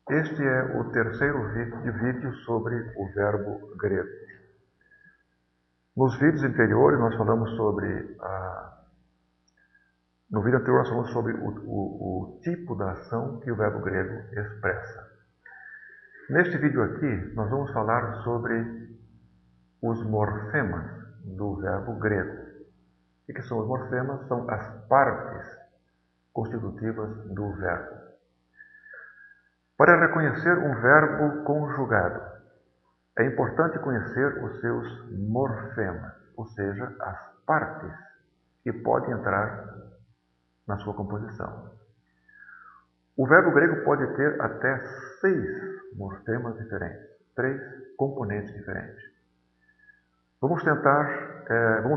Este é o terceiro vídeo sobre o verbo grego. Nos vídeos anteriores nós falamos sobre no vídeo anterior nós falamos sobre o tipo da ação que o verbo grego expressa. Neste vídeo aqui nós vamos falar sobre os morfemas do verbo grego. O que são os morfemas? São as partes constitutivas do verbo. Para reconhecer um verbo conjugado, é importante conhecer os seus morfemas, ou seja, as partes que podem entrar na sua composição. O verbo grego pode ter até 6 morfemas diferentes, 3 componentes diferentes. Vamos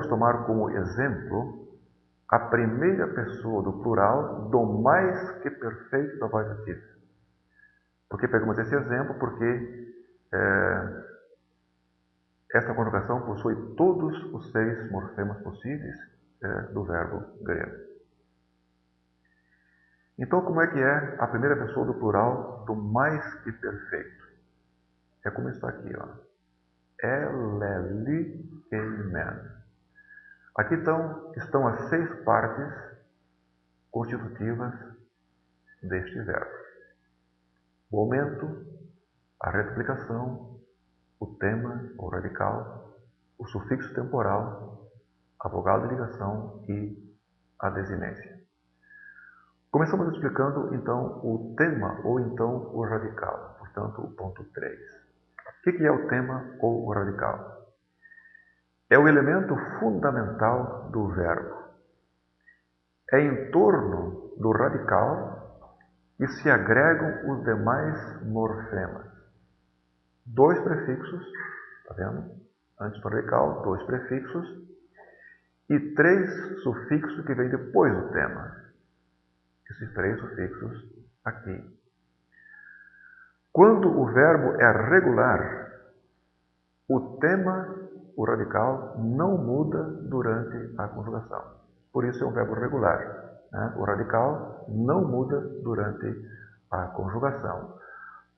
tomar como exemplo a primeira pessoa do plural do mais que perfeito da voz ativa. Por que pegamos esse exemplo? Porque esta conjugação possui todos os 6 morfemas possíveis do verbo grego. Então, como é que é a primeira pessoa do plural do mais que perfeito? É como está aqui, ó. Eleli, men. Aqui estão as 6 partes constitutivas deste verbo. O aumento, a reduplicação, o tema ou radical, o sufixo temporal, a vogal de ligação e a desinência. Começamos explicando, então, o tema ou então o radical, portanto, o ponto 3. O que é o tema ou o radical? É o elemento fundamental do verbo. É em torno do radical que se agregam os demais morfemas. 2 prefixos, está vendo? Antes do radical, 2 prefixos e 3 sufixos que vêm depois do tema. Esses 3 sufixos aqui. Quando o verbo é regular, o tema, o radical, não muda durante a conjugação. Por isso é um verbo regular. Né? O radical não muda durante a conjugação.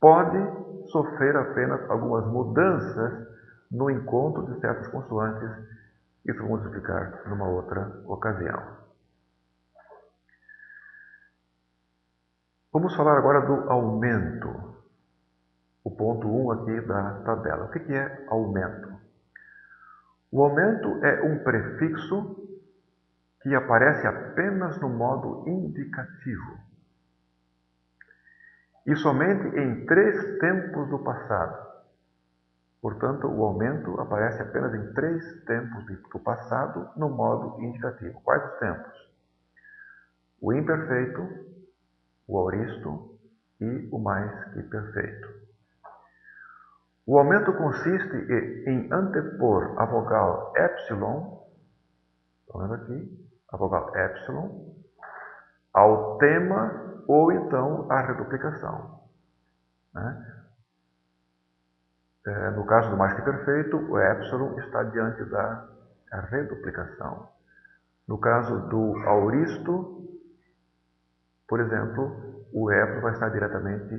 Pode sofrer apenas algumas mudanças no encontro de certas consoantes. Isso vamos explicar numa outra ocasião. Vamos falar agora do aumento. O ponto 1 aqui da tabela. O que é aumento? O aumento é um prefixo que aparece apenas no modo indicativo. E somente em 3 tempos do passado. Portanto, o aumento aparece apenas em 3 tempos do passado no modo indicativo. Quais os tempos? O imperfeito, o aoristo e o mais que perfeito. O aumento consiste em antepor a vogal epsilon, estão vendo aqui? A vogal epsilon, ao tema ou então à reduplicação. Né? No caso do mais que perfeito, o epsilon está diante da reduplicação. No caso do aoristo, por exemplo, o epsilon vai estar diretamente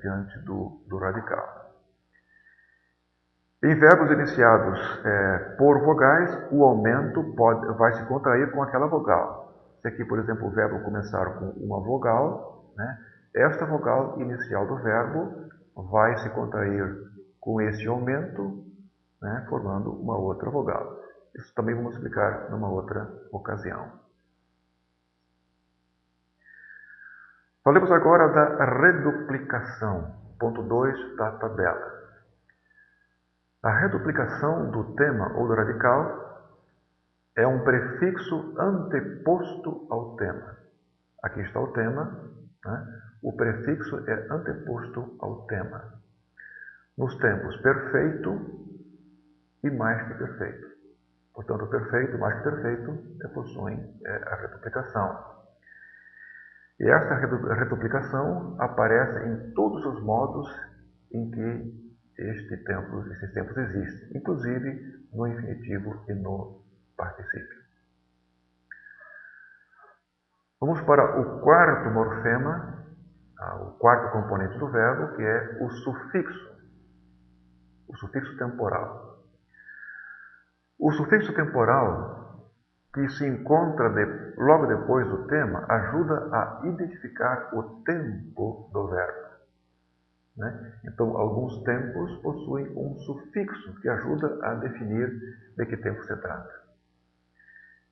diante do radical. Em verbos iniciados por vogais, o aumento vai se contrair com aquela vogal. Se aqui, por exemplo, o verbo começar com uma vogal, né, esta vogal inicial do verbo vai se contrair com esse aumento, né, formando uma outra vogal. Isso também vamos explicar numa outra ocasião. Falemos agora da reduplicação, ponto 2 da tabela. A reduplicação do tema ou do radical é um prefixo anteposto ao tema. Aqui está o tema, né? O prefixo é anteposto ao tema. Nos tempos perfeito e mais que perfeito. Portanto, perfeito e mais que perfeito possuem a reduplicação. E esta reduplicação aparece em todos os modos em que esses tempos existem, inclusive no infinitivo e no particípio. Vamos para o 4º morfema, o quarto componente do verbo, que é o sufixo temporal. O sufixo temporal, que se encontra logo depois do tema, ajuda a identificar o tempo do verbo. Né? Então, alguns tempos possuem um sufixo que ajuda a definir de que tempo se trata.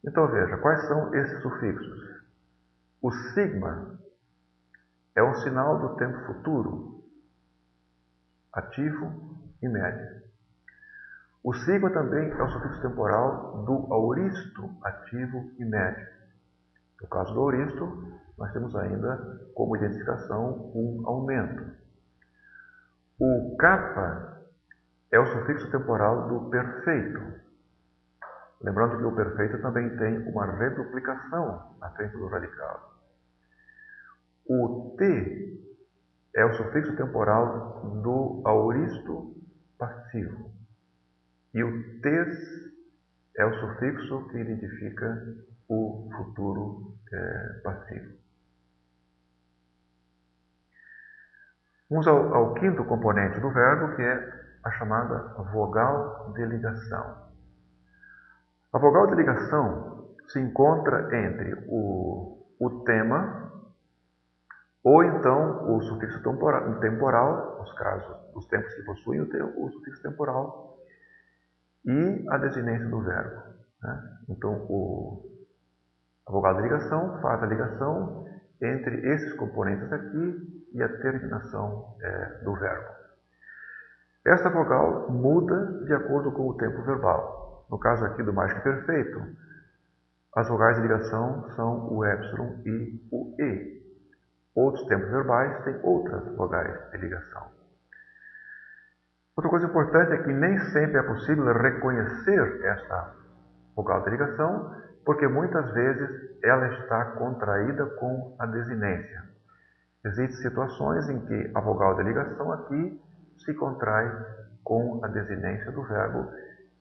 Então, veja, quais são esses sufixos? O sigma é um sinal do tempo futuro, ativo e médio. O sigma também é o sufixo temporal do aoristo, ativo e médio. No caso do aoristo, nós temos ainda como identificação um aumento. O kappa é o sufixo temporal do perfeito. Lembrando que o perfeito também tem uma reduplicação na frente do radical. O T é o sufixo temporal do aoristo passivo. E o tes é o sufixo que identifica o futuro passivo. Vamos ao quinto componente do verbo, que é a chamada vogal de ligação. A vogal de ligação se encontra entre o tema ou então o sufixo temporal, nos casos dos tempos que possuem o sufixo temporal, e a desinência do verbo. Né? Então, a vogal de ligação faz a ligação entre esses componentes aqui e a terminação do verbo. Esta vogal muda de acordo com o tempo verbal. No caso aqui do mais que perfeito, as vogais de ligação são o epsilon e o e. Outros tempos verbais têm outras vogais de ligação. Outra coisa importante é que nem sempre é possível reconhecer esta vogal de ligação, porque muitas vezes ela está contraída com a desinência. Existem situações em que a vogal de ligação aqui se contrai com a desinência do verbo,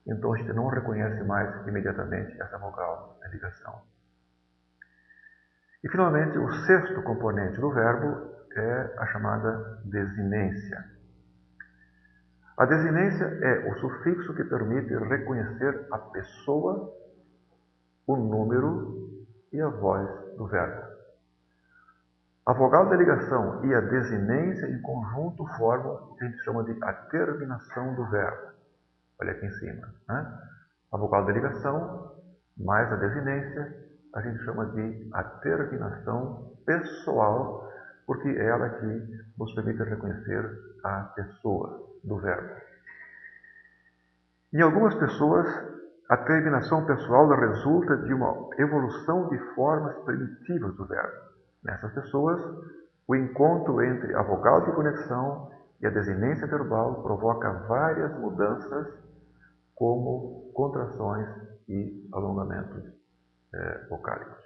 então a gente não reconhece mais imediatamente essa vogal de ligação. E finalmente, o sexto componente do verbo é a chamada desinência. A desinência é o sufixo que permite reconhecer a pessoa, o número e a voz do verbo. A vogal de ligação e a desinência em conjunto formam o que a gente chama de a terminação do verbo. Olha aqui em cima. Né? A vogal de ligação mais a desinência a gente chama de a terminação pessoal, porque é ela que nos permite reconhecer a pessoa do verbo. Em algumas pessoas, a terminação pessoal resulta de uma evolução de formas primitivas do verbo. Nessas pessoas, o encontro entre a vogal de conexão e a desinência verbal provoca várias mudanças, como contrações e alongamentos vocálicos.